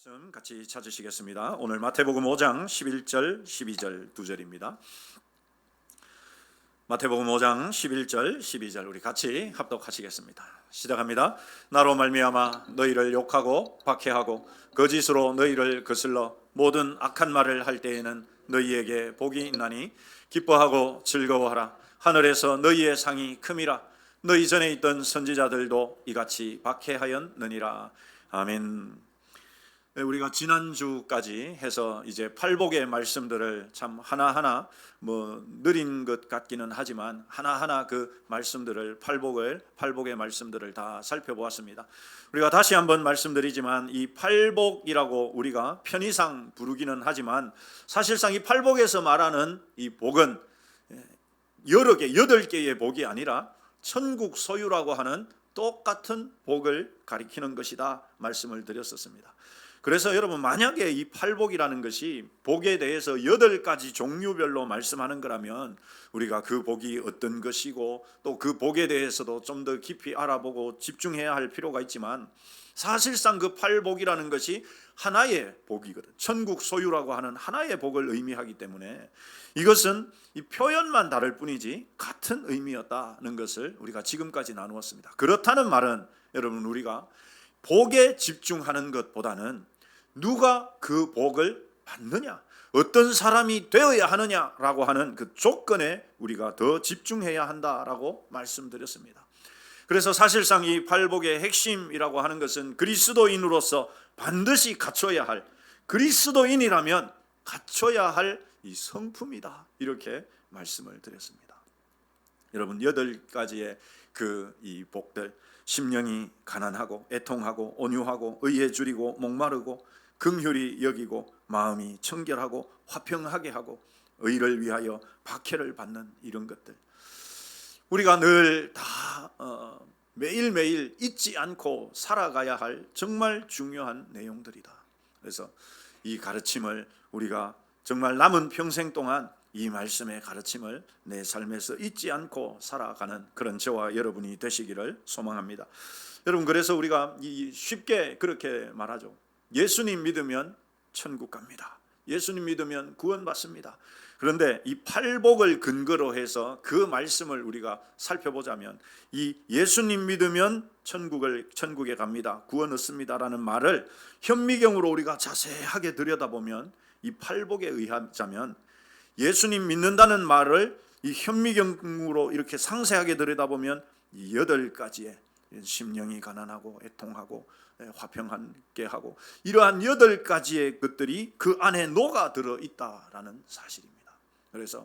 말씀 같이 찾으시겠습니다. 오늘 마태복음 5장 11절 12절 두 절입니다. 마태복음 5장 11절 12절 우리 같이 합독하시겠습니다. 시작합니다. 나로 말미암아 너희를 욕하고 박해하고 거짓으로 너희를 거슬러 모든 악한 말을 할 때에는 너희에게 복이 있나니 기뻐하고 즐거워하라. 하늘에서 너희의 상이 큼이라. 너희 전에 있던 선지자들도 이같이 박해하였느니라. 아멘. 우리가 지난주까지 해서 이제 팔복의 말씀들을 참 하나하나 느린 것 같기는 하지만 하나하나 그 말씀들을 팔복의 말씀들을 다 살펴보았습니다. 우리가 다시 한번 말씀드리지만 이 팔복이라고 우리가 편의상 부르기는 하지만 사실상 이 팔복에서 말하는 이 복은 여러 개, 8개의 복이 아니라 천국 소유라고 하는 똑같은 복을 가리키는 것이다 말씀을 드렸었습니다. 그래서 여러분, 만약에 이 팔복이라는 것이 복에 대해서 8가지 종류별로 말씀하는 거라면 우리가 그 복이 어떤 것이고 또 그 복에 대해서도 좀 더 깊이 알아보고 집중해야 할 필요가 있지만, 사실상 그 팔복이라는 것이 하나의 복이거든. 천국 소유라고 하는 하나의 복을 의미하기 때문에 이것은 이 표현만 다를 뿐이지 같은 의미였다는 것을 우리가 지금까지 나누었습니다. 그렇다는 말은 여러분, 우리가 복에 집중하는 것보다는 누가 그 복을 받느냐, 어떤 사람이 되어야 하느냐라고 하는 그 조건에 우리가 더 집중해야 한다라고 말씀드렸습니다. 그래서 사실상 이 팔복의 핵심이라고 하는 것은 그리스도인으로서 반드시 갖춰야 할, 그리스도인이라면 갖춰야 할 이 성품이다, 이렇게 말씀을 드렸습니다. 여러분, 8가지의 이 복들, 심령이 가난하고 애통하고 온유하고 의에 줄이고 목마르고 긍휼히 여기고 마음이 청결하고 화평하게 하고 의를 위하여 박해를 받는 이런 것들, 우리가 늘 다 매일매일 잊지 않고 살아가야 할 정말 중요한 내용들이다. 그래서 이 가르침을 우리가 정말 남은 평생 동안 이 말씀의 가르침을 내 삶에서 잊지 않고 살아가는 그런 저와 여러분이 되시기를 소망합니다. 여러분, 그래서 우리가 쉽게 그렇게 말하죠. 예수님 믿으면 천국 갑니다. 예수님 믿으면 구원받습니다. 그런데 이 팔복을 근거로 해서 그 말씀을 우리가 살펴보자면, 이 예수님 믿으면 천국에 갑니다, 구원 얻습니다라는 말을 현미경으로 우리가 자세하게 들여다보면, 이 팔복에 의하자면 예수님 믿는다는 말을 이 현미경으로 이렇게 상세하게 들여다보면 이 8가지의 심령이 가난하고 애통하고 화평하게 하고 이러한 8가지의 것들이 그 안에 녹아 들어 있다라는 사실입니다. 그래서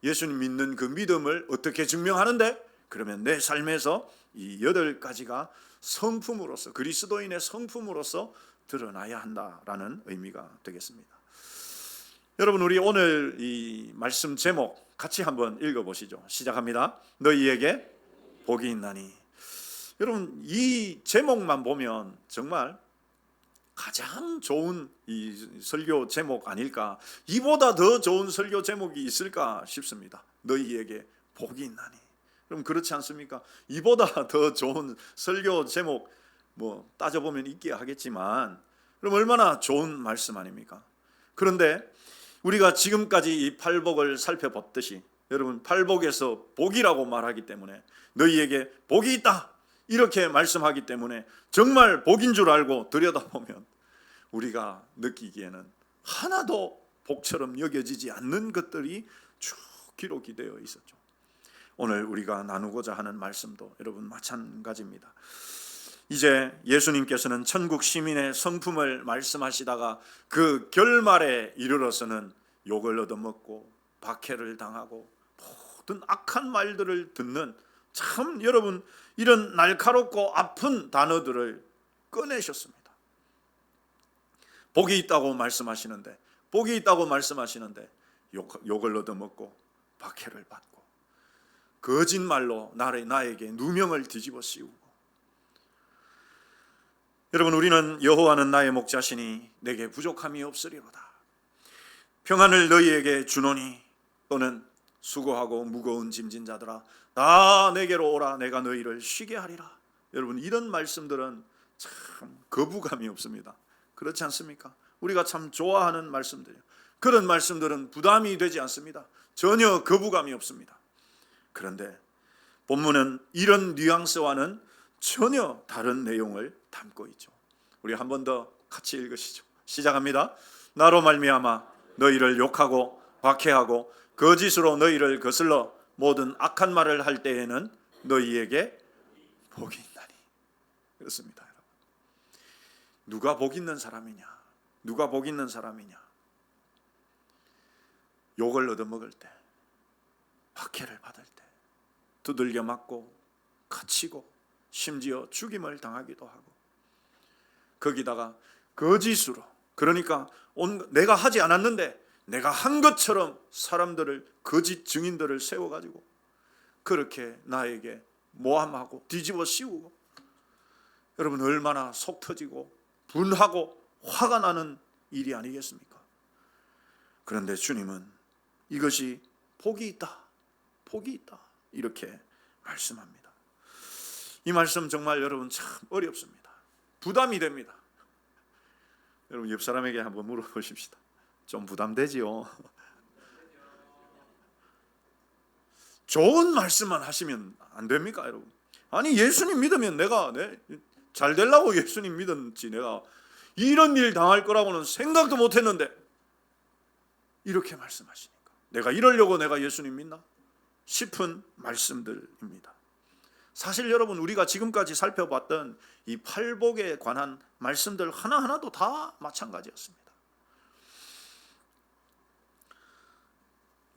예수님 믿는 그 믿음을 어떻게 증명하는데? 그러면 내 삶에서 이 8가지가 성품으로서, 그리스도인의 성품으로서 드러나야 한다라는 의미가 되겠습니다. 여러분, 우리 오늘 이 말씀 제목 같이 한번 읽어보시죠. 시작합니다. 너희에게 복이 있나니. 여러분, 이 제목만 보면 정말 가장 좋은 이 설교 제목 아닐까, 이보다 더 좋은 설교 제목이 있을까 싶습니다. 너희에게 복이 있나니. 그럼 그렇지 않습니까? 이보다 더 좋은 설교 제목 따져보면 있기야 하겠지만, 그럼 얼마나 좋은 말씀 아닙니까? 그런데 우리가 지금까지 이 팔복을 살펴봤듯이, 여러분, 팔복에서 복이라고 말하기 때문에 너희에게 복이 있다 이렇게 말씀하기 때문에 정말 복인 줄 알고 들여다보면 우리가 느끼기에는 하나도 복처럼 여겨지지 않는 것들이 쭉 기록이 되어 있었죠. 오늘 우리가 나누고자 하는 말씀도 여러분 마찬가지입니다. 이제 예수님께서는 천국 시민의 성품을 말씀하시다가 그 결말에 이르러서는 욕을 얻어먹고 박해를 당하고 모든 악한 말들을 듣는, 참 여러분, 이런 날카롭고 아픈 단어들을 꺼내셨습니다. 복이 있다고 말씀하시는데 욕을 얻어먹고 박해를 받고 거짓말로 나에게 누명을 뒤집어 씌우고. 여러분, 우리는 여호와는 나의 목자시니 내게 부족함이 없으리로다. 평안을 너희에게 주노니, 또는 수고하고 무거운 짐진 자들아 다 내게로 오라, 내가 너희를 쉬게 하리라. 여러분, 이런 말씀들은 참 거부감이 없습니다. 그렇지 않습니까? 우리가 참 좋아하는 말씀들이에요. 그런 말씀들은 부담이 되지 않습니다. 전혀 거부감이 없습니다. 그런데 본문은 이런 뉘앙스와는 전혀 다른 내용을 담고 있죠. 우리 한 번 더 같이 읽으시죠. 시작합니다. 나로 말미암아 너희를 욕하고 박해하고 거짓으로 너희를 거슬러 모든 악한 말을 할 때에는 너희에게 복이 있나니. 그렇습니다. 여러분. 누가 복 있는 사람이냐? 누가 복 있는 사람이냐? 욕을 얻어먹을 때, 박해를 받을 때, 두들겨 맞고 갇히고 심지어 죽임을 당하기도 하고, 거기다가 거짓으로, 그러니까 내가 하지 않았는데 내가 한 것처럼 사람들을, 거짓 증인들을 세워가지고 그렇게 나에게 모함하고 뒤집어 씌우고, 여러분 얼마나 속 터지고 분하고 화가 나는 일이 아니겠습니까? 그런데 주님은 이것이 복이 있다, 복이 있다, 이렇게 말씀합니다. 이 말씀 정말 여러분 참 어렵습니다. 부담이 됩니다. 여러분 옆 사람에게 한번 물어보십시다. 좀 부담되지요? 좋은 말씀만 하시면 안 됩니까, 여러분? 아니 예수님 믿으면 내가 잘 되려고 예수님 믿었지 내가 이런 일 당할 거라고는 생각도 못했는데, 이렇게 말씀하시니까 내가 이러려고 내가 예수님 믿나 싶은 말씀들입니다. 사실 여러분 우리가 지금까지 살펴봤던 이 팔복에 관한 말씀들 하나하나도 다 마찬가지였습니다.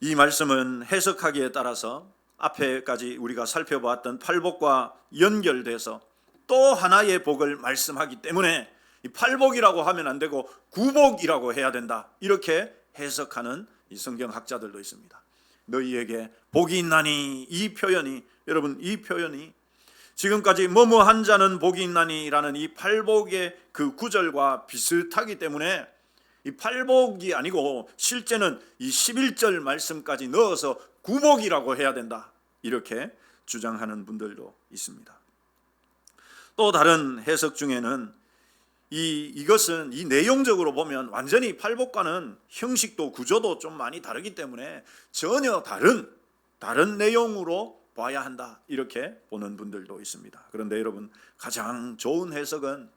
이 말씀은 해석하기에 따라서 앞에까지 우리가 살펴봤던 팔복과 연결돼서 또 하나의 복을 말씀하기 때문에 이 팔복이라고 하면 안 되고 구복이라고 해야 된다, 이렇게 해석하는 이 성경학자들도 있습니다. 너희에게 복이 있나니, 이 표현이, 여러분 이 표현이 지금까지 뭐뭐한 자는 복이 있나니라는 이 팔복의 그 구절과 비슷하기 때문에 이 팔복이 아니고 실제는 이 11절 말씀까지 넣어서 구복이라고 해야 된다, 이렇게 주장하는 분들도 있습니다. 또 다른 해석 중에는 이것은 이 내용적으로 보면 완전히 팔복과는 형식도 구조도 좀 많이 다르기 때문에 전혀 다른 내용으로 봐야 한다, 이렇게 보는 분들도 있습니다. 그런데 여러분 가장 좋은 해석은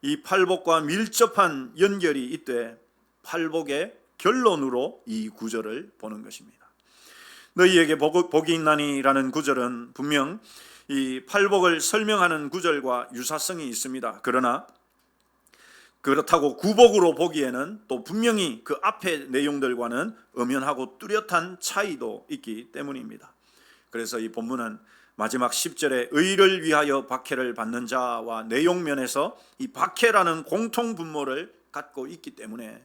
이 팔복과 밀접한 연결이 있되 팔복의 결론으로 이 구절을 보는 것입니다. 너희에게 복이 있나니라는 구절은 분명 이 팔복을 설명하는 구절과 유사성이 있습니다. 그러나 그렇다고 구복으로 보기에는 또 분명히 그 앞의 내용들과는 엄연하고 뚜렷한 차이도 있기 때문입니다. 그래서 이 본문은 마지막 10절에 의를 위하여 박해를 받는 자와 내용면에서 이 박해라는 공통 분모를 갖고 있기 때문에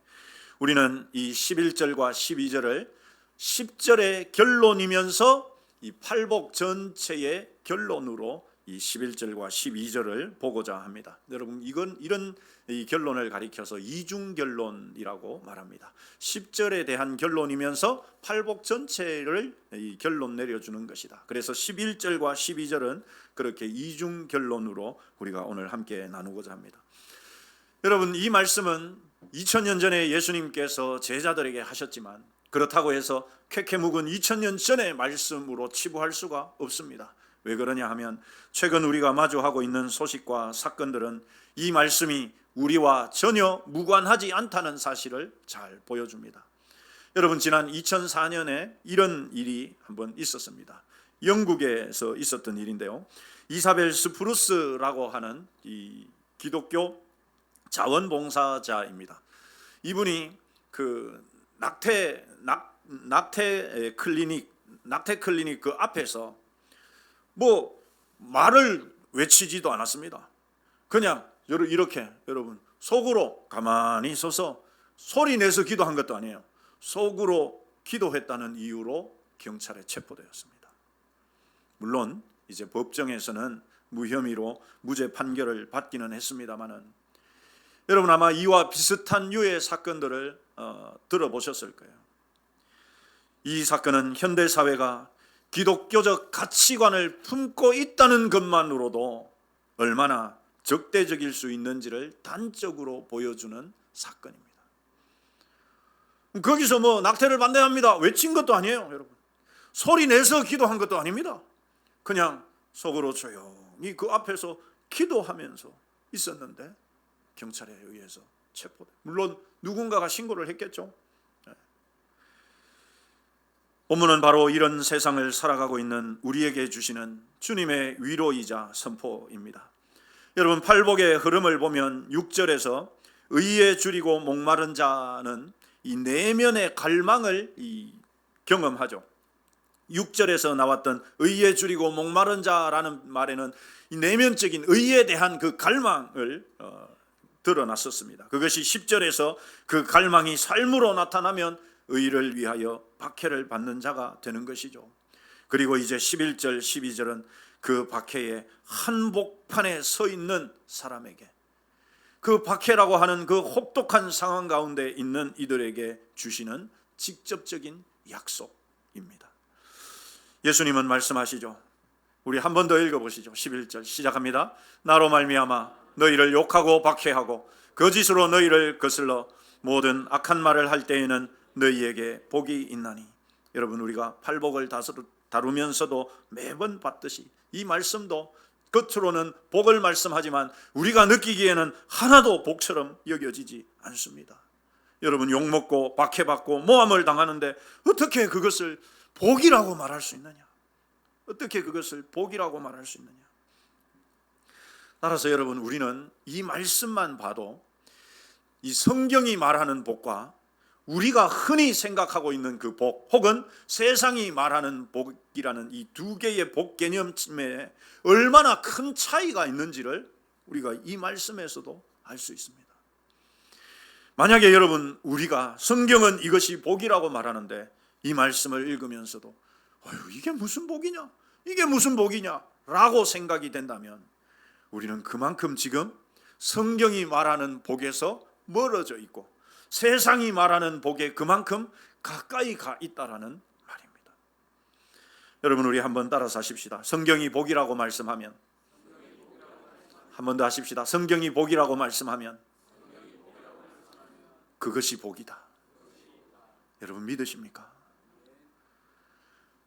우리는 이 11절과 12절을 10절의 결론이면서 이 팔복 전체의 결론으로 이 11절과 12절을 보고자 합니다. 여러분 이런 이 결론을 가리켜서 이중결론이라고 말합니다. 10절에 대한 결론이면서 팔복 전체를 이 결론 내려주는 것이다. 그래서 11절과 12절은 그렇게 이중결론으로 우리가 오늘 함께 나누고자 합니다. 여러분 이 말씀은 2000년 전에 예수님께서 제자들에게 하셨지만 그렇다고 해서 쾌쾌 묵은 2000년 전의 말씀으로 치부할 수가 없습니다. 왜 그러냐 하면 최근 우리가 마주하고 있는 소식과 사건들은 이 말씀이 우리와 전혀 무관하지 않다는 사실을 잘 보여줍니다. 여러분 지난 2004년에 이런 일이 한번 있었습니다. 영국에서 있었던 일인데요. 이사벨 스프루스라고 하는 이 기독교 자원봉사자입니다. 이분이 그 낙태 클리닉 그 앞에서 뭐 말을 외치지도 않았습니다. 그냥 이렇게 여러분 속으로 가만히 서서 소리 내서 기도한 것도 아니에요. 속으로 기도했다는 이유로 경찰에 체포되었습니다. 물론 이제 법정에서는 무혐의로 무죄 판결을 받기는 했습니다만은 여러분 아마 이와 비슷한 유의 사건들을 들어보셨을 거예요. 이 사건은 현대 사회가 기독교적 가치관을 품고 있다는 것만으로도 얼마나 적대적일 수 있는지를 단적으로 보여주는 사건입니다. 거기서 뭐 낙태를 반대합니다 외친 것도 아니에요, 여러분. 소리 내서 기도한 것도 아닙니다. 그냥 속으로 조용히 그 앞에서 기도하면서 있었는데 경찰에 의해서 체포돼. 물론 누군가가 신고를 했겠죠. 본문은 바로 이런 세상을 살아가고 있는 우리에게 주시는 주님의 위로이자 선포입니다. 여러분, 팔복의 흐름을 보면 6절에서 의에 줄이고 목마른 자는 이 내면의 갈망을 경험하죠. 6절에서 나왔던 의에 줄이고 목마른 자라는 말에는 이 내면적인 의에 대한 그 갈망을 드러났었습니다. 그것이 10절에서 그 갈망이 삶으로 나타나면 의를 위하여 박해를 받는 자가 되는 것이죠. 그리고 이제 11절, 12절은 그 박해의 한복판에 서 있는 사람에게, 그 박해라고 하는 그 혹독한 상황 가운데 있는 이들에게 주시는 직접적인 약속입니다. 예수님은 말씀하시죠. 우리 한 번 더 읽어보시죠. 11절 시작합니다. 나로 말미암아 너희를 욕하고 박해하고 거짓으로 너희를 거슬러 모든 악한 말을 할 때에는 너희에게 복이 있나니. 여러분, 우리가 팔복을 다루면서도 매번 봤듯이 이 말씀도 겉으로는 복을 말씀하지만 우리가 느끼기에는 하나도 복처럼 여겨지지 않습니다. 여러분, 욕먹고 박해받고 모함을 당하는데 어떻게 그것을 복이라고 말할 수 있느냐? 어떻게 그것을 복이라고 말할 수 있느냐? 따라서 여러분, 우리는 이 말씀만 봐도 이 성경이 말하는 복과 우리가 흔히 생각하고 있는 그 복, 혹은 세상이 말하는 복이라는 이 두 개의 복 개념에 얼마나 큰 차이가 있는지를 우리가 이 말씀에서도 알 수 있습니다. 만약에 여러분, 우리가 성경은 이것이 복이라고 말하는데 이 말씀을 읽으면서도 이게 무슨 복이냐? 이게 무슨 복이냐? 라고 생각이 된다면 우리는 그만큼 지금 성경이 말하는 복에서 멀어져 있고 세상이 말하는 복에 그만큼 가까이 가 있다라는 말입니다. 여러분, 우리 한번 따라서 하십시다. 성경이 복이라고 말씀하면, 한 번 더 하십시다. 성경이 복이라고 말씀하면 그것이 복이다. 여러분, 믿으십니까?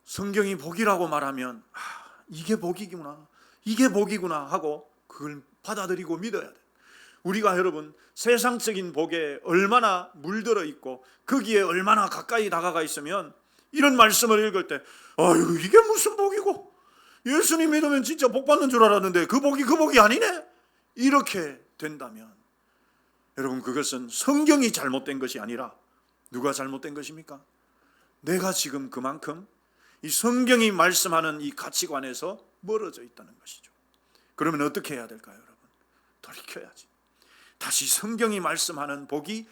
성경이 복이라고 말하면 이게 복이구나, 이게 복이구나 하고 그걸 받아들이고 믿어야 돼. 우리가 여러분, 세상적인 복에 얼마나 물들어 있고 거기에 얼마나 가까이 다가가 있으면 이런 말씀을 읽을 때 이게 무슨 복이고, 예수님 믿으면 진짜 복 받는 줄 알았는데 그 복이 아니네, 이렇게 된다면 여러분, 그것은 성경이 잘못된 것이 아니라 누가 잘못된 것입니까? 내가 지금 그만큼 이 성경이 말씀하는 이 가치관에서 멀어져 있다는 것이죠. 그러면 어떻게 해야 될까요, 여러분? 돌이켜야지. 다시 성경이 말씀하는 복이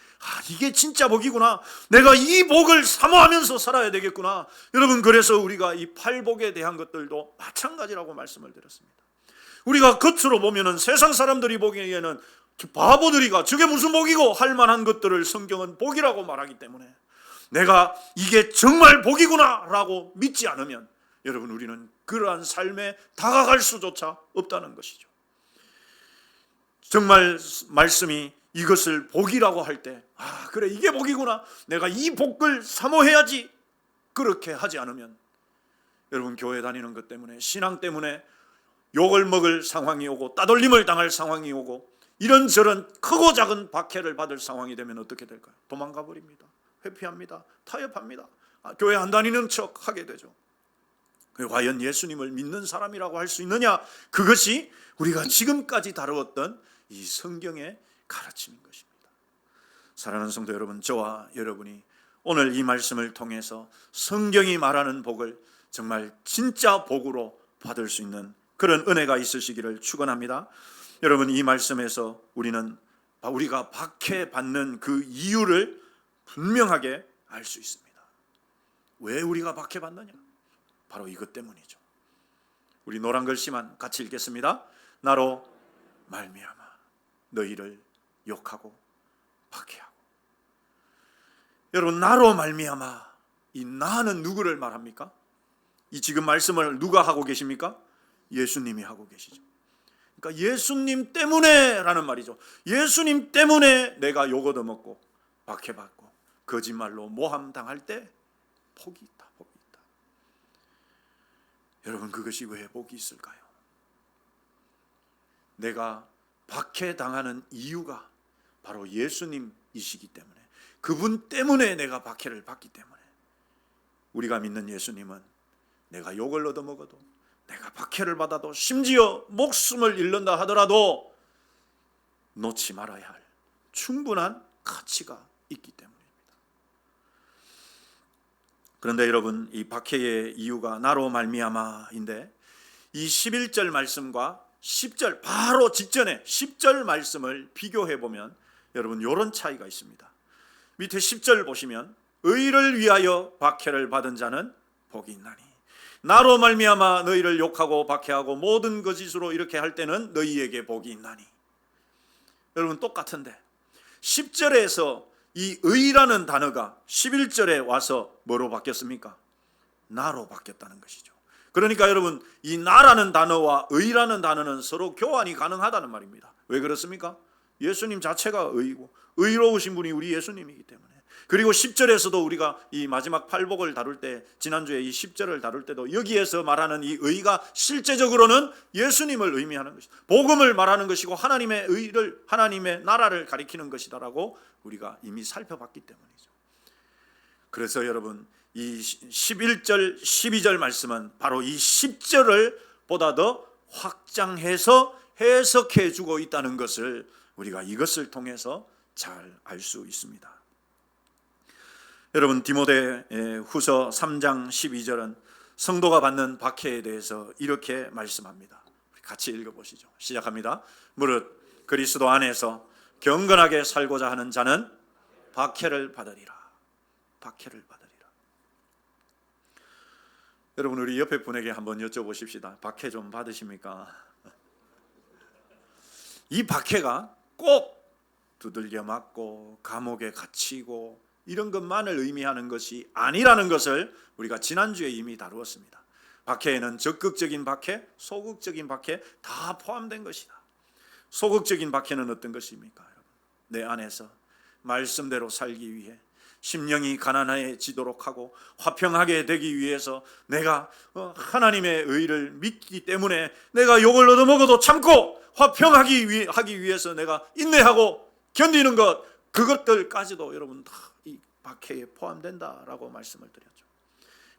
이게 진짜 복이구나, 내가 이 복을 사모하면서 살아야 되겠구나. 여러분, 그래서 우리가 이 팔복에 대한 것들도 마찬가지라고 말씀을 드렸습니다. 우리가 겉으로 보면은 세상 사람들이 보기에는 바보들이가 저게 무슨 복이고 할 만한 것들을 성경은 복이라고 말하기 때문에 내가 이게 정말 복이구나 라고 믿지 않으면 여러분, 우리는 그러한 삶에 다가갈 수조차 없다는 것이죠. 정말 말씀이 이것을 복이라고 할 때 그래, 이게 복이구나, 내가 이 복을 사모해야지, 그렇게 하지 않으면 여러분, 교회 다니는 것 때문에, 신앙 때문에 욕을 먹을 상황이 오고 따돌림을 당할 상황이 오고 이런저런 크고 작은 박해를 받을 상황이 되면 어떻게 될까요? 도망가 버립니다. 회피합니다. 타협합니다. 교회 안 다니는 척 하게 되죠. 과연 예수님을 믿는 사람이라고 할 수 있느냐? 그것이 우리가 지금까지 다루었던 이 성경의 가르침인 것입니다. 사랑하는 성도 여러분, 저와 여러분이 오늘 이 말씀을 통해서 성경이 말하는 복을 정말 진짜 복으로 받을 수 있는 그런 은혜가 있으시기를 축원합니다. 여러분, 이 말씀에서 우리가 박해받는 그 이유를 분명하게 알 수 있습니다. 왜 우리가 박해받느냐? 바로 이것 때문이죠. 우리 노란 글씨만 같이 읽겠습니다. 나로 말미암아 너희를 욕하고 박해하고. 여러분, 나로 말미암아, 이 나는 누구를 말합니까? 이 지금 말씀을 누가 하고 계십니까? 예수님이 하고 계시죠. 그러니까 예수님 때문에라는 말이죠. 예수님 때문에 내가 욕 얻어먹고 박해받고 거짓말로 모함당할 때 복이 있다. 복이 있다. 여러분, 그것이 왜 복이 있을까요? 내가 박해당하는 이유가 바로 예수님이시기 때문에, 그분 때문에 내가 박해를 받기 때문에, 우리가 믿는 예수님은 내가 욕을 얻어먹어도, 내가 박해를 받아도, 심지어 목숨을 잃는다 하더라도 놓지 말아야 할 충분한 가치가 있기 때문입니다. 그런데 여러분, 이 박해의 이유가 나로 말미암아인데, 이 11절 말씀과 10절 바로 직전에 10절 말씀을 비교해 보면 여러분, 이런 차이가 있습니다. 밑에 10절 보시면 의를 위하여 박해를 받은 자는 복이 있나니, 나로 말미암아 너희를 욕하고 박해하고 모든 거짓으로 이렇게 할 때는 너희에게 복이 있나니. 여러분, 똑같은데 10절에서 이 의라는 단어가 11절에 와서 뭐로 바뀌었습니까? 나로 바뀌었다는 것이죠. 그러니까 여러분, 이 나라는 단어와 의라는 단어는 서로 교환이 가능하다는 말입니다. 왜 그렇습니까? 예수님 자체가 의이고 의로우신 분이 우리 예수님이기 때문에. 그리고 10절에서도 우리가 이 마지막 팔복을 다룰 때, 지난주에 이 10절을 다룰 때도 여기에서 말하는 이 의가 실제적으로는 예수님을 의미하는 것이다, 복음을 말하는 것이고 하나님의 의를, 하나님의 나라를 가리키는 것이다라고 우리가 이미 살펴봤기 때문이죠. 그래서 여러분, 이 11절 12절 말씀은 바로 이 10절을 보다 더 확장해서 해석해 주고 있다는 것을 우리가 이것을 통해서 잘 알 수 있습니다. 여러분, 디모데 후서 3장 12절은 성도가 받는 박해에 대해서 이렇게 말씀합니다. 같이 읽어보시죠. 시작합니다. 무릇 그리스도 안에서 경건하게 살고자 하는 자는 박해를 받으리라. 박해를 받으리라. 여러분, 우리 옆에 분에게 한번 여쭤보십시다. 박해 좀 받으십니까? 이 박해가 꼭 두들겨 맞고 감옥에 갇히고 이런 것만을 의미하는 것이 아니라는 것을 우리가 지난주에 이미 다루었습니다. 박해에는 적극적인 박해, 소극적인 박해 다 포함된 것이다. 소극적인 박해는 어떤 것입니까? 내 안에서 말씀대로 살기 위해 심령이 가난해지도록 하고 화평하게 되기 위해서 내가 하나님의 의를 믿기 때문에 내가 욕을 얻어먹어도 참고 화평하기 위해서 내가 인내하고 견디는 것, 그것들까지도 여러분 다 이 박해에 포함된다라고 말씀을 드렸죠.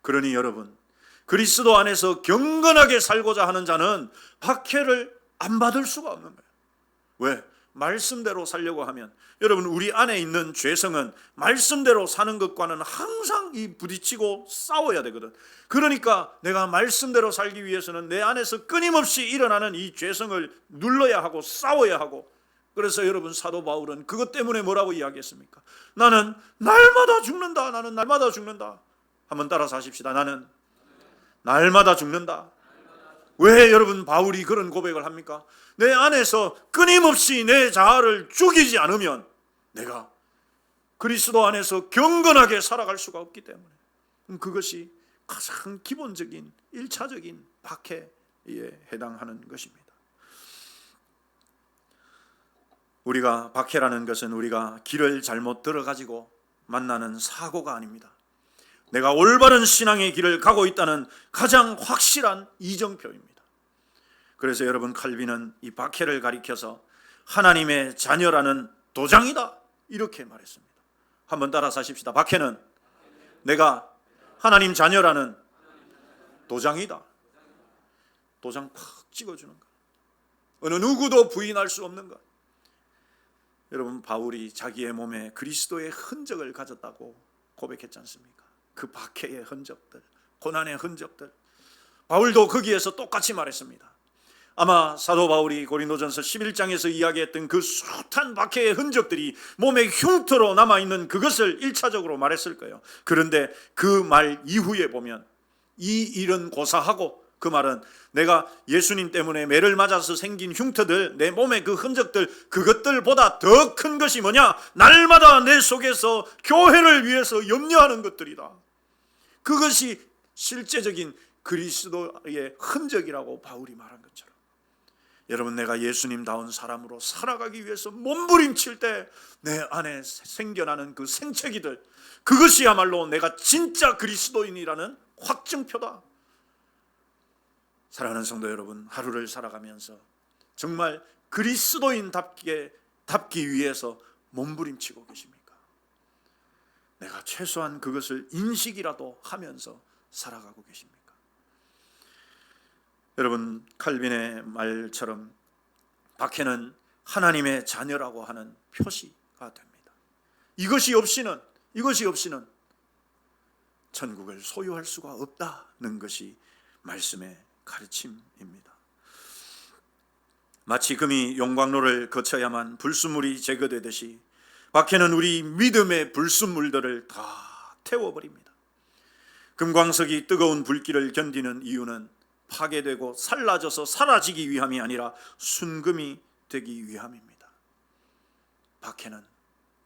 그러니 여러분, 그리스도 안에서 경건하게 살고자 하는 자는 박해를 안 받을 수가 없는 거예요. 왜? 말씀대로 살려고 하면 여러분, 우리 안에 있는 죄성은 말씀대로 사는 것과는 항상 부딪히고 싸워야 되거든. 그러니까 내가 말씀대로 살기 위해서는 내 안에서 끊임없이 일어나는 이 죄성을 눌러야 하고 싸워야 하고. 그래서 여러분, 사도 바울은 그것 때문에 뭐라고 이야기했습니까? 나는 날마다 죽는다. 나는 날마다 죽는다. 한번 따라서 하십시다. 나는 날마다 죽는다. 왜 여러분 바울이 그런 고백을 합니까? 내 안에서 끊임없이 내 자아를 죽이지 않으면 내가 그리스도 안에서 경건하게 살아갈 수가 없기 때문에, 그것이 가장 기본적인 1차적인 박해에 해당하는 것입니다. 우리가 박해라는 것은 우리가 길을 잘못 들어가지고 만나는 사고가 아닙니다. 내가 올바른 신앙의 길을 가고 있다는 가장 확실한 이정표입니다. 그래서 여러분, 칼빈은 이 박해를 가리켜서 하나님의 자녀라는 도장이다 이렇게 말했습니다. 한번 따라서 하십시다. 박해는 내가 하나님 자녀라는 도장이다. 도장 팍 찍어주는 것, 어느 누구도 부인할 수 없는 것. 여러분, 바울이 자기의 몸에 그리스도의 흔적을 가졌다고 고백했지 않습니까? 그 박해의 흔적들, 고난의 흔적들, 바울도 거기에서 똑같이 말했습니다. 아마 사도 바울이 고린도전서 11장에서 이야기했던 그 숱한 박해의 흔적들이 몸에 흉터로 남아있는 그것을 1차적으로 말했을 거예요. 그런데 그 말 이후에 보면 이 일은 고사하고, 그 말은 내가 예수님 때문에 매를 맞아서 생긴 흉터들, 내 몸의 그 흔적들, 그것들보다 더 큰 것이 뭐냐? 날마다 내 속에서 교회를 위해서 염려하는 것들이다. 그것이 실제적인 그리스도의 흔적이라고 바울이 말한 것처럼 여러분, 내가 예수님다운 사람으로 살아가기 위해서 몸부림칠 때 내 안에 생겨나는 그 생채기들, 그것이야말로 내가 진짜 그리스도인이라는 확증표다. 사랑하는 성도 여러분, 하루를 살아가면서 정말 그리스도인답기 위해서 몸부림치고 계십니까? 내가 최소한 그것을 인식이라도 하면서 살아가고 계십니까? 여러분, 칼빈의 말처럼 박해는 하나님의 자녀라고 하는 표시가 됩니다. 이것이 없이는 천국을 소유할 수가 없다는 것이 말씀의 가르침입니다. 마치 금이 용광로를 거쳐야만 불순물이 제거되듯이 박해는 우리 믿음의 불순물들을 다 태워버립니다. 금광석이 뜨거운 불길을 견디는 이유는 파괴되고 살라져서 사라지기 위함이 아니라 순금이 되기 위함입니다. 박해는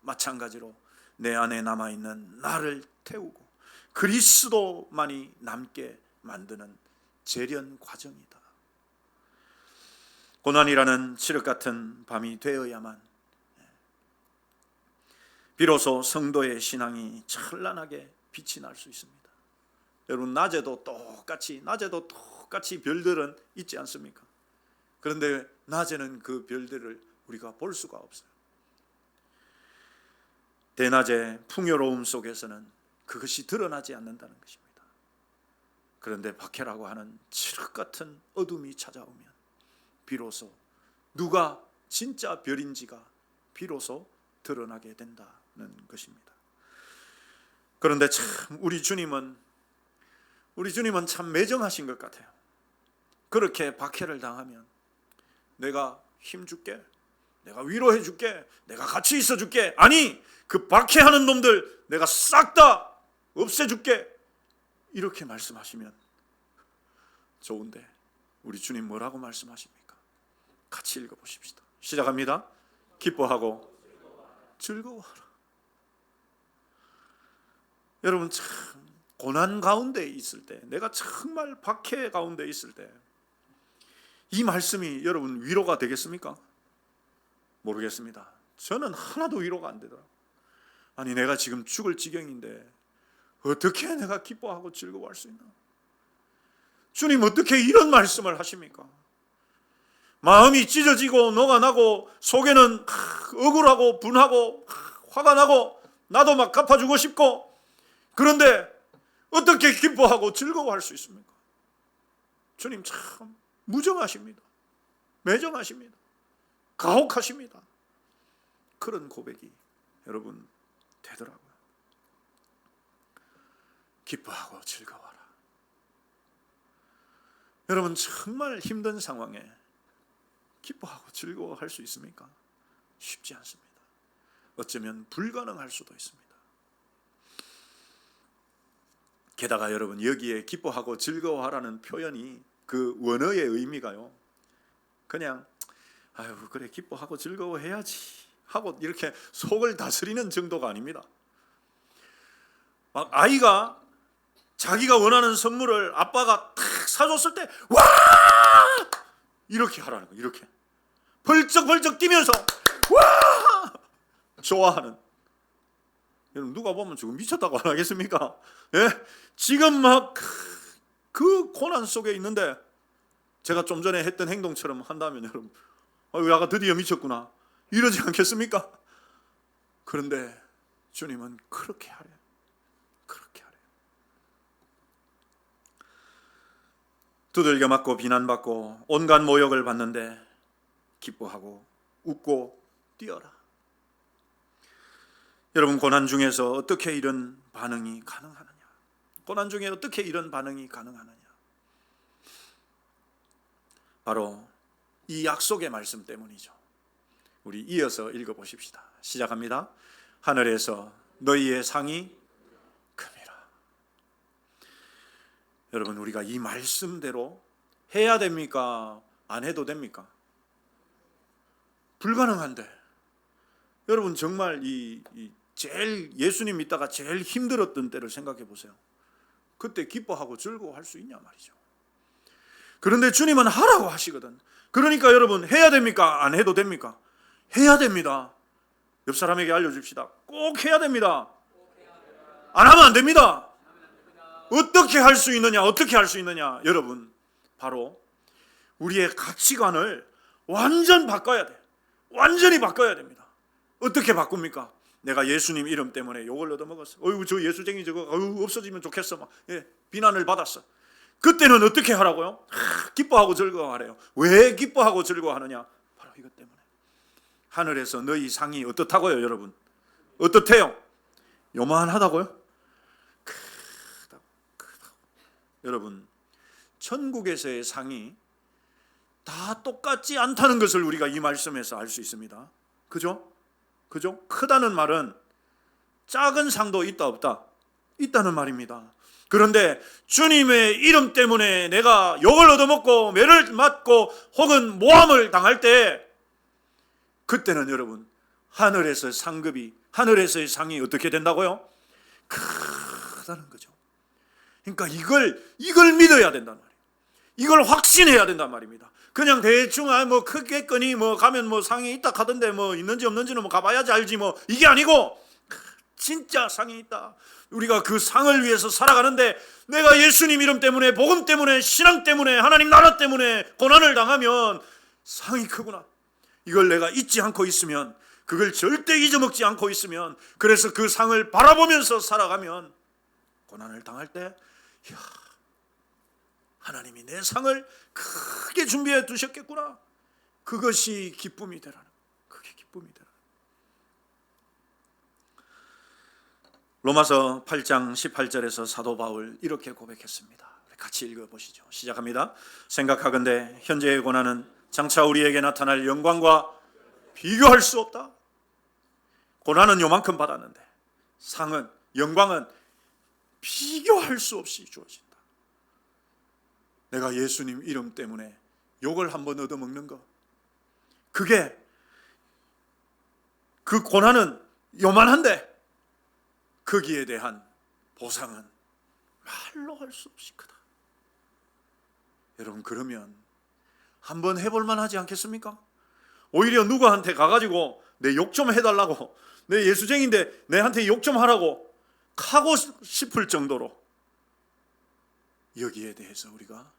마찬가지로 내 안에 남아있는 나를 태우고 그리스도만이 남게 만드는 재련 과정이다. 고난이라는 칠흑 같은 밤이 되어야만 비로소 성도의 신앙이 찬란하게 빛이 날 수 있습니다. 여러분, 낮에도 똑같이 별들은 있지 않습니까? 그런데 낮에는 그 별들을 우리가 볼 수가 없어요. 대낮의 풍요로움 속에서는 그것이 드러나지 않는다는 것입니다. 그런데 박해라고 하는 칠흑 같은 어둠이 찾아오면 비로소 누가 진짜 별인지가 비로소 드러나게 된다는 것입니다. 그런데 참 우리 주님은 참 매정하신 것 같아요. 그렇게 박해를 당하면 내가 힘줄게, 내가 위로해 줄게, 내가 같이 있어 줄게, 아니 그 박해하는 놈들 내가 싹 다 없애줄게, 이렇게 말씀하시면 좋은데 우리 주님 뭐라고 말씀하십니까? 같이 읽어보십시다. 시작합니다. 기뻐하고 즐거워하라. 여러분, 참 고난 가운데 있을 때, 내가 정말 박해 가운데 있을 때 이 말씀이 여러분 위로가 되겠습니까? 모르겠습니다. 저는 하나도 위로가 안 되더라고요. 아니, 내가 지금 죽을 지경인데 어떻게 내가 기뻐하고 즐거워할 수 있나? 주님, 어떻게 이런 말씀을 하십니까? 마음이 찢어지고 녹아나고 속에는 억울하고 분하고 화가 나고 나도 막 갚아주고 싶고, 그런데 어떻게 기뻐하고 즐거워할 수 있습니까? 주님 참 무정하십니다. 매정하십니다. 가혹하십니다. 그런 고백이 여러분 되더라고요. 기뻐하고 즐거워라. 여러분, 정말 힘든 상황에 기뻐하고 즐거워할 수 있습니까? 쉽지 않습니다. 어쩌면 불가능할 수도 있습니다. 게다가 여러분, 여기에 기뻐하고 즐거워하라는 표현이 그 원어의 의미가요, 그냥 아유 그래 기뻐하고 즐거워해야지 하고 이렇게 속을 다스리는 정도가 아닙니다. 막 아이가 자기가 원하는 선물을 아빠가 탁 사줬을 때 와! 이렇게 하라는 거예요. 이렇게 벌쩍벌쩍 뛰면서 와! 좋아하는. 여러분, 누가 보면 지금 미쳤다고 안 하겠습니까? 예? 지금 막 그 고난 속에 있는데 제가 좀 전에 했던 행동처럼 한다면 여러분, 내가 드디어 미쳤구나 이러지 않겠습니까? 그런데 주님은 그렇게 하래. 그렇게 하래. 두들겨 맞고 비난받고 온갖 모욕을 받는데 기뻐하고 웃고 뛰어라. 여러분, 고난 중에서 어떻게 이런 반응이 가능하느냐? 고난 중에 어떻게 이런 반응이 가능하느냐? 바로 이 약속의 말씀 때문이죠. 우리 이어서 읽어보십시다. 시작합니다. 하늘에서 너희의 상이 큼이라. 여러분, 우리가 이 말씀대로 해야 됩니까? 안 해도 됩니까? 불가능한데. 여러분, 정말 제일 예수님 믿다가 제일 힘들었던 때를 생각해 보세요. 그때 기뻐하고 즐거워할 수 있냐 말이죠. 그런데 주님은 하라고 하시거든. 그러니까 여러분 해야 됩니까? 안 해도 됩니까? 해야 됩니다. 옆 사람에게 알려줍시다. 꼭 해야 됩니다. 안 하면 안 됩니다. 어떻게 할 수 있느냐? 어떻게 할 수 있느냐? 여러분, 바로 우리의 가치관을 완전 바꿔야 돼. 완전히 바꿔야 됩니다. 어떻게 바꿉니까? 내가 예수님 이름 때문에 욕을 얻어먹었어. 어이구, 저 예수쟁이 저거 없어지면 좋겠어. 막 비난을 받았어. 그때는 어떻게 하라고요? 기뻐하고 즐거워하래요. 왜 기뻐하고 즐거워하느냐? 바로 이것 때문에. 하늘에서 너희 상이 어떻다고요, 여러분? 어떻대요? 요만하다고요? 크다고. 여러분, 천국에서의 상이 다 똑같지 않다는 것을 우리가 이 말씀에서 알 수 있습니다. 그죠? 크다는 말은 작은 상도 있다 없다? 있다는 말입니다. 그런데 주님의 이름 때문에 내가 욕을 얻어먹고 매를 맞고 혹은 모함을 당할 때, 그때는 여러분 하늘에서의 상이 어떻게 된다고요? 크다는 거죠. 그러니까 이걸 믿어야 된단 말이에요. 이걸 확신해야 된단 말입니다. 그냥 대충 뭐 크겠거니 뭐 가면 뭐 상이 있다 하던데 뭐 있는지 없는지는 뭐 가봐야지 알지 뭐, 이게 아니고 진짜 상이 있다. 우리가 그 상을 위해서 살아가는데 내가 예수님 이름 때문에, 복음 때문에, 신앙 때문에, 하나님 나라 때문에 고난을 당하면 상이 크구나. 이걸 내가 잊지 않고 있으면, 그걸 절대 잊어먹지 않고 있으면, 그래서 그 상을 바라보면서 살아가면 고난을 당할 때 하나님이 내 상을 크게 준비해 두셨겠구나. 그것이 기쁨이 되라는, 그게 기쁨이 되라는. 로마서 8장 18절에서 사도 바울 이렇게 고백했습니다. 같이 읽어보시죠. 시작합니다. 생각하건대 현재의 고난은 장차 우리에게 나타날 영광과 비교할 수 없다. 고난은 요만큼 받았는데 상은, 영광은 비교할 수 없이 주어진다. 내가 예수님 이름 때문에 욕을 한번 얻어먹는 것, 그게, 그 고난은 요만한데 거기에 대한 보상은 말로 할 수 없이 크다. 여러분, 그러면 한번 해볼 만하지 않겠습니까? 오히려 누구한테 가가지고 내 욕 좀 해달라고, 내 예수쟁인데 내한테 욕 좀 하라고 하고 싶을 정도로 여기에 대해서 우리가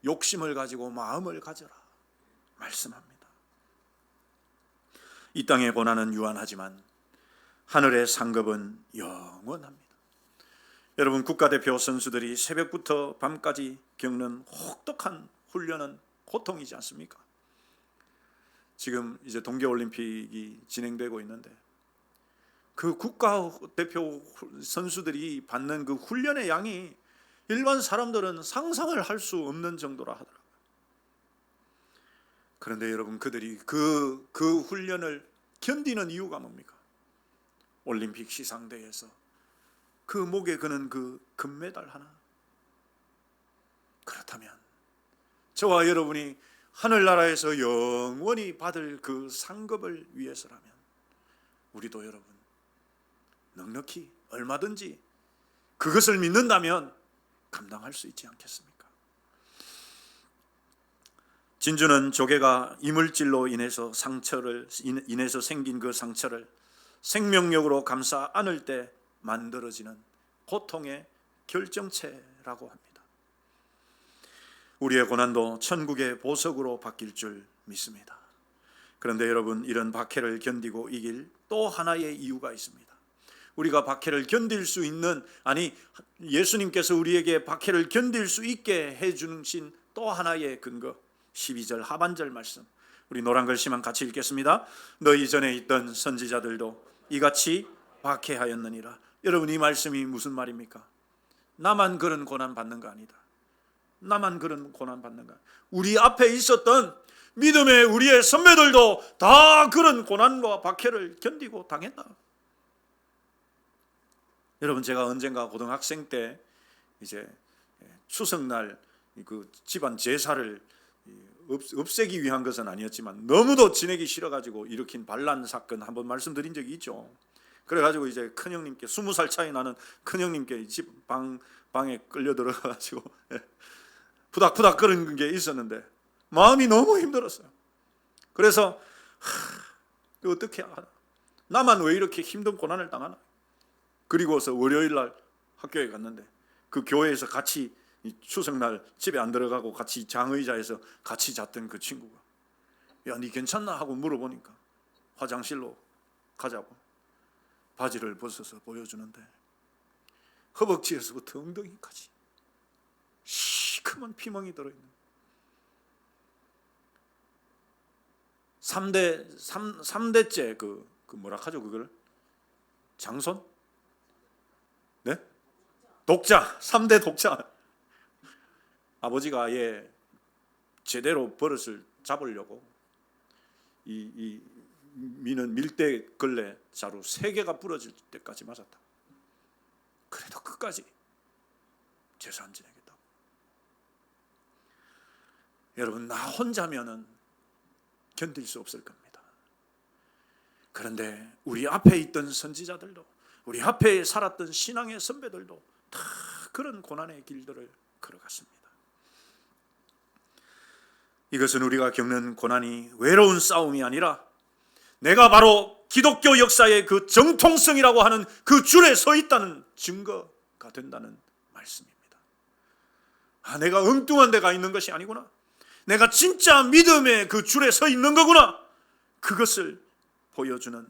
욕심을 가지고 마음을 가져라 말씀합니다. 이 땅의 고난은 유한하지만 하늘의 상급은 영원합니다. 여러분, 국가대표 선수들이 새벽부터 밤까지 겪는 혹독한 훈련은 고통이지 않습니까? 지금 이제 동계올림픽이 진행되고 있는데 그 국가대표 선수들이 받는 그 훈련의 양이 일반 사람들은 상상을 할 수 없는 정도라 하더라고요. 그런데 여러분, 그들이 그 훈련을 견디는 이유가 뭡니까? 올림픽 시상대에서 그 목에 거는 그 금메달 하나. 그렇다면 저와 여러분이 하늘나라에서 영원히 받을 그 상급을 위해서라면 우리도 여러분 넉넉히 얼마든지 그것을 믿는다면 감당할 수 있지 않겠습니까? 진주는 조개가 이물질로 인해서 생긴 그 상처를 생명력으로 감싸 안을 때 만들어지는 고통의 결정체라고 합니다. 우리의 고난도 천국의 보석으로 바뀔 줄 믿습니다. 그런데 여러분, 이런 박해를 견디고 이길 또 하나의 이유가 있습니다. 우리가 박해를 견딜 수 있는, 예수님께서 우리에게 박해를 견딜 수 있게 해주신 또 하나의 근거, 12절 하반절 말씀, 우리 노란 글씨만 같이 읽겠습니다. 너희 전에 있던 선지자들도 이같이 박해하였느니라. 여러분, 이 말씀이 무슨 말입니까? 나만 그런 고난 받는 거 아니다. 나만 그런 고난 받는 거. 우리 앞에 있었던 믿음의 우리의 선배들도 다 그런 고난과 박해를 견디고 당했다. 여러분, 제가 언젠가 고등학생 때 이제 추석날 그 집안 제사를 없애기 위한 것은 아니었지만 너무도 지내기 싫어가지고 일으킨 반란 사건 한번 말씀드린 적이 있죠. 그래가지고 이제 큰형님께, 20살 차이 나는 큰형님께 집 방에 끌려 들어가가지고 부닥부닥 그런 게 있었는데 마음이 너무 힘들었어요. 그래서 어떻게 하나? 나만 왜 이렇게 힘든 고난을 당하나? 그리고서 월요일 날 학교에 갔는데 그 교회에서 같이 추석날 집에 안 들어가고 같이 장의자에서 같이 잤던 그 친구가 야, 니 괜찮나? 하고 물어보니까 화장실로 가자고 바지를 벗어서 보여주는데 허벅지에서부터 엉덩이까지 시커먼 피멍이 들어있는 3대째 그 뭐라 하죠 그걸? 장손? 네? 독자, 3대 독자. 아버지가 아예 제대로 버릇을 잡으려고 이 미는 밀대 걸레 자루 3개가 부러질 때까지 맞았다. 그래도 끝까지 제사 안 지내겠다고. 여러분, 나 혼자면은 견딜 수 없을 겁니다. 그런데 우리 앞에 있던 선지자들도, 우리 앞에 살았던 신앙의 선배들도 다 그런 고난의 길들을 걸어갔습니다. 이것은 우리가 겪는 고난이 외로운 싸움이 아니라 내가 바로 기독교 역사의 그 정통성이라고 하는 그 줄에 서 있다는 증거가 된다는 말씀입니다. 내가 엉뚱한 데가 있는 것이 아니구나. 내가 진짜 믿음의 그 줄에 서 있는 거구나. 그것을 보여주는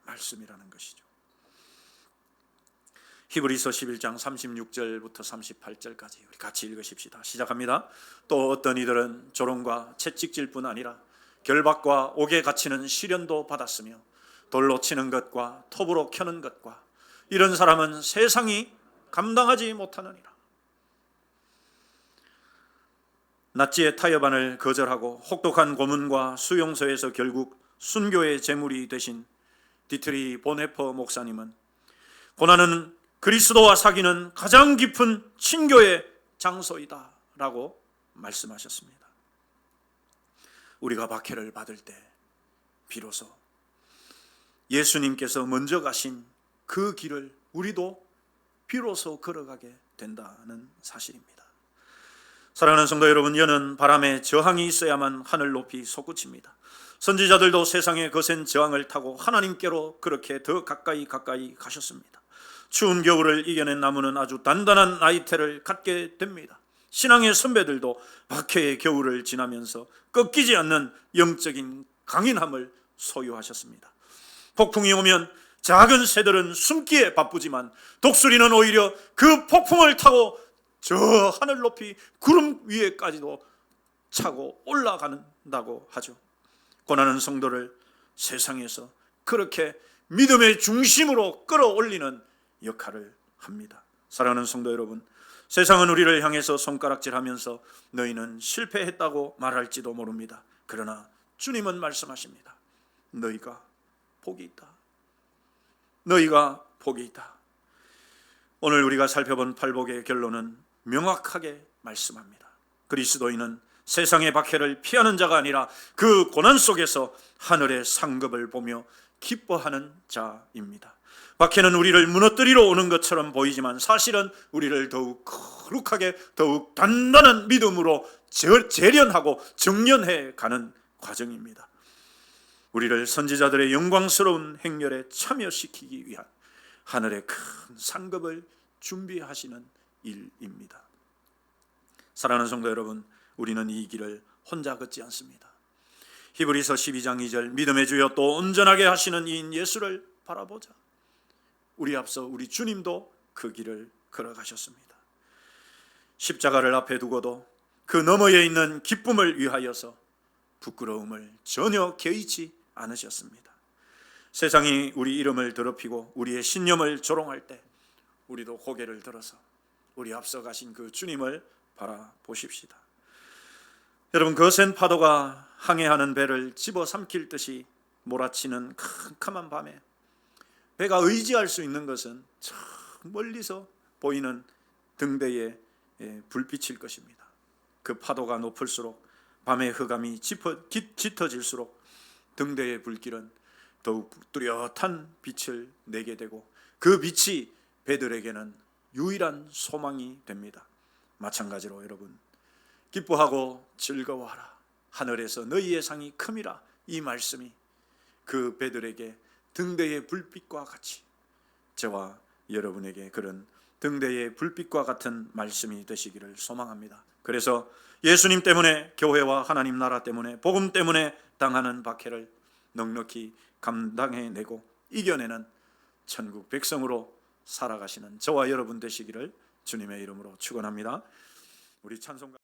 말씀이라는 것이죠. 히브리서 11장 36절부터 38절까지 우리 같이 읽으십시다. 시작합니다. 또 어떤 이들은 조롱과 채찍질 뿐 아니라 결박과 옥에 갇히는 시련도 받았으며 돌로 치는 것과 톱으로 켜는 것과 이런 사람은 세상이 감당하지 못하느니라. 낫지의 타협안을 거절하고 혹독한 고문과 수용소에서 결국 순교의 제물이 되신 디트리 보네퍼 목사님은 고난은 그리스도와 사귀는 가장 깊은 친교의 장소이다 라고 말씀하셨습니다. 우리가 박해를 받을 때 비로소 예수님께서 먼저 가신 그 길을 우리도 비로소 걸어가게 된다는 사실입니다. 사랑하는 성도 여러분, 여는 바람에 저항이 있어야만 하늘 높이 솟구칩니다. 선지자들도 세상의 거센 저항을 타고 하나님께로 그렇게 더 가까이 가셨습니다. 추운 겨울을 이겨낸 나무는 아주 단단한 나이테를 갖게 됩니다. 신앙의 선배들도 박해의 겨울을 지나면서 꺾이지 않는 영적인 강인함을 소유하셨습니다. 폭풍이 오면 작은 새들은 숨기에 바쁘지만 독수리는 오히려 그 폭풍을 타고 저 하늘 높이 구름 위에까지도 차고 올라간다고 하죠. 고난은 성도를 세상에서 그렇게 믿음의 중심으로 끌어올리는 역할을 합니다. 사랑하는 성도 여러분, 세상은 우리를 향해서 손가락질하면서 너희는 실패했다고 말할지도 모릅니다. 그러나 주님은 말씀하십니다. 너희가 복이 있다. 너희가 복이 있다. 오늘 우리가 살펴본 팔복의 결론은 명확하게 말씀합니다. 그리스도인은 세상의 박해를 피하는 자가 아니라 그 고난 속에서 하늘의 상급을 보며 기뻐하는 자입니다. 박해는 우리를 무너뜨리러 오는 것처럼 보이지만 사실은 우리를 더욱 거룩하게, 더욱 단단한 믿음으로 재련하고 정련해 가는 과정입니다. 우리를 선지자들의 영광스러운 행렬에 참여시키기 위한 하늘의 큰 상급을 준비하시는 일입니다. 사랑하는 성도 여러분, 우리는 이 길을 혼자 걷지 않습니다. 히브리서 12장 2절 믿음의 주여 또 온전하게 하시는 이인 예수를 바라보자. 우리 앞서 우리 주님도 그 길을 걸어가셨습니다. 십자가를 앞에 두고도 그 너머에 있는 기쁨을 위하여서 부끄러움을 전혀 개의치 않으셨습니다. 세상이 우리 이름을 더럽히고 우리의 신념을 조롱할 때 우리도 고개를 들어서 우리 앞서 가신 그 주님을 바라보십시다. 여러분, 거센 파도가 항해하는 배를 집어삼킬 듯이 몰아치는 캄캄한 밤에 배가 의지할 수 있는 것은 저 멀리서 보이는 등대의 불빛일 것입니다. 그 파도가 높을수록 밤의 흑암이 짙어질수록 등대의 불길은 더욱 뚜렷한 빛을 내게 되고 그 빛이 배들에게는 유일한 소망이 됩니다. 마찬가지로 여러분, 기뻐하고 즐거워하라. 하늘에서 너희의 상이 큼이라. 이 말씀이 그 배들에게 등대의 불빛과 같이 저와 여러분에게 그런 등대의 불빛과 같은 말씀이 되시기를 소망합니다. 그래서 예수님 때문에, 교회와 하나님 나라 때문에, 복음 때문에 당하는 박해를 넉넉히 감당해내고 이겨내는 천국 백성으로 살아가시는 저와 여러분 되시기를 주님의 이름으로 축원합니다. 우리 찬송가